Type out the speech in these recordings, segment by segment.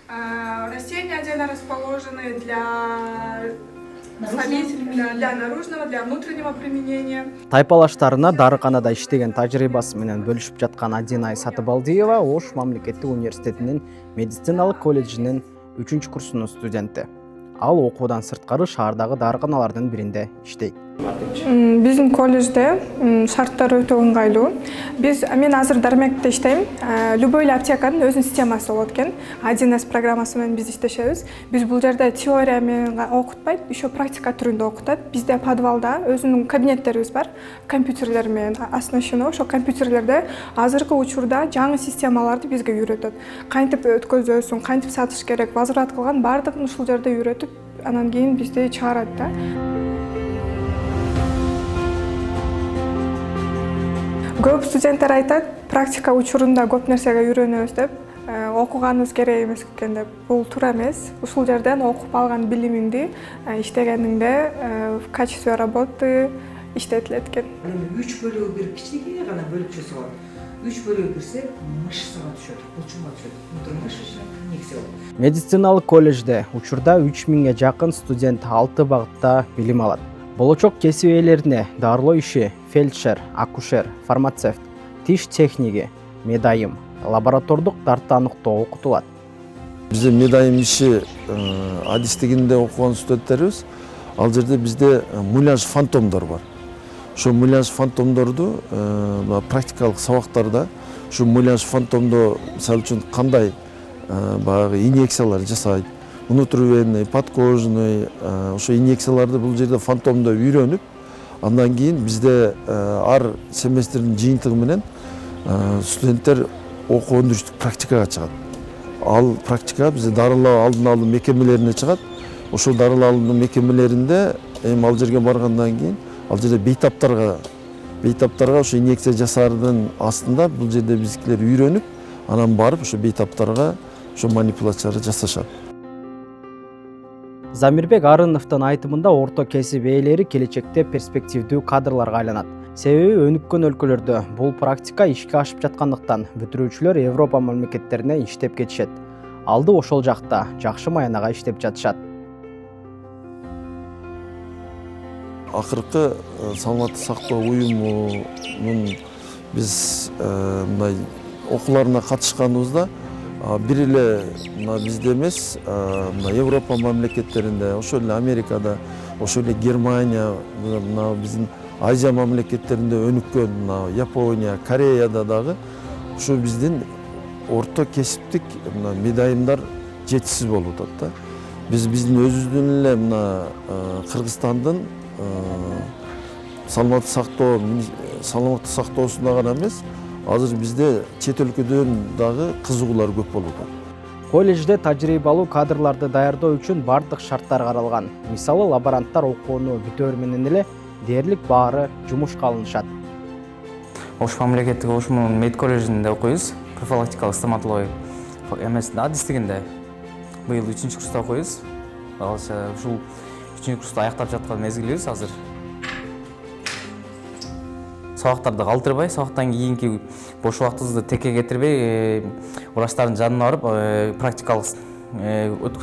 Растения отдельно расположены для наружного, для внутреннего применения. Тайпалаштарына дарыканада иштеген тажрыйбасы менен бөлүшүп жаткан Адинай Сатыбалдиева Ош мамлекеттик университетинин медициналык колледжинин 3-курсунун студенти. Ал окуудан сырткары шаардагы дарыканалардын биринде иштейт. Биздин колледжде шарттар өтө ыңгайлуу. Мен азыр Дармекте иштейм. Любой аптеканын өзүнүн системасы болот экен. 1С программасы менен биз иштешебиз. Биз бул жерде теория менен окутпайт, еще практика түрүндө окутат. Бизде подвалда өзүнүн кабинеттерибиз бар, компьютерлер менен оснащено. Ошо компьютерлерде азыркы учурда жаңы системаларды бизге үйрөтөт. Кантип өткөзөсүң, кантип сатыш керек, возврат кылган баардыгын ушул жерде үйрөтүп, анан кийин бизди чыгарат да. Көп студенттер айтат, практика учурунда көп нерсеге үйрөнөбүз деп, окуганыбыз керек эмес экен деп. Бул туура эмес. Ушул жерден окуп алган билимиңди иштегениңде в качестве работы иштетилет экен. 3 бөлүгү бир кичинекей гана бөлүкчөсү бар. 3 бөлүгү кирсе мышцага түшөт, булчумга түшөт. Мыш инъекция болот. Медициналык колледжде учурда 3000 жакын студент 6 багытта билим алат. Болочок кесип ээлерине дарылоо иши, фельдшер, акушер, фармацевт, тиш техниги, медайым, лаборатордук дартты аныктоо окутулат. Бизде медайым иши адистигинде окуган студенттерибиз, ал жерде бизде муляж фантомдор бар. Ошо муляж фантомдорду практикалык сабактарда ушу муляж фантомдо мисалы үчүн кандай баягы инъекциялар жасайт, внутривенный, подкожный, ошо инъекцияларды бул жерде фантомдо үйрөнүп, андан кийин бизде ар семестрдин жыйынтыгы менен студенттер окуу өндүрүштүк практикага чыгат. Ал практика бизде дарылоо алдын алуу мекемелерине чыгат. Ошол дарылоо алуу мекемелеринде ал жерге баргандан кийин ал жерде бейтаптарга ошо инъекция жасаардын астында бул жерде биздикилер үйрөнүп, анан барып ошо бейтаптарга ошо манипуляцияларды жасашат. Замирбек Арыновдун айтымында орто кесип ээлери келечекте перспективдүү кадрларга айланат. Себеби өнүккөн өлкөлөрдө бул практика ишке ашып жаткандыктан бүтүрүүчүлөр Европа мамлекеттерине иштеп кетишет. Алды ошол жакта жакшы маянага иштеп жатышат. Акыркы саламаттык сактоо уюмунун биз мындай окууларына катышканыбызда бир эле бизде эмес, Европа мамлекеттеринде, ошол эле Америкада, ошол эле Германия, биздин Азия мамлекеттеринде өнүккөн, Япония, Кореяда дагы ушу биздин орто кесиптик медайымдар жетишсиз болуп атат да. Биздин өзүбүздүн эле Кыргызстандын саламаттык сактоосунда гана эмес, азыр бизде чет өлкөдөн дагы кызыгуулар көп болуп атат. Колледжде тажрыйбалуу кадрларды даярдоо үчүн бардык шарттар каралган. Мисалы, лаборанттар окууну бүтөөр менен эле дээрлик баары жумушка алынышат. Ош мамлекеттик Ошмун мед колледжинде окуйбуз. Профилактикалык стоматология эмесинде адистигинде. Быйыл 3-курста окуйбуз. Ушул 3-курсту аяктап жаткан мезгилибиз азыр. Сабактарды калтырбай, сабактан кийинки бош убактыбызды текке кетирбей, врачтардын жанына барып практикалык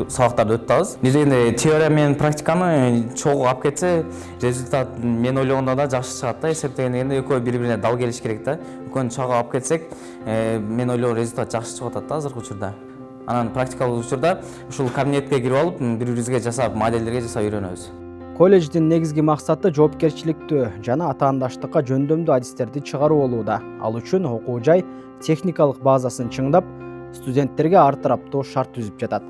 сабактарды өтөбүз. Биз эми теория менен практиканы чогуу алып кетсе, результат мен ойлогондон да жакшы чыгат да. Эсептегенде экөө бири-бирине дал келиш керек да. Экөөнү чогуу алып кетсек, мен ойлогон результат жакшы чыгып атат да азыркы учурда. Анан практикалык учурда ушул кабинетке кирип алып, бири-бирибизге жасап, моделдерге жасап үйрөнөбүз. Колледждин негизги максаты жоопкерчиликтүү жана атаандаштыкка жөндөмдүү адистерди чыгаруу болууда. Ал үчүн окуу жай техникалык базасын чыңдап, студенттерге ар тараптуу шарт түзүп жатат.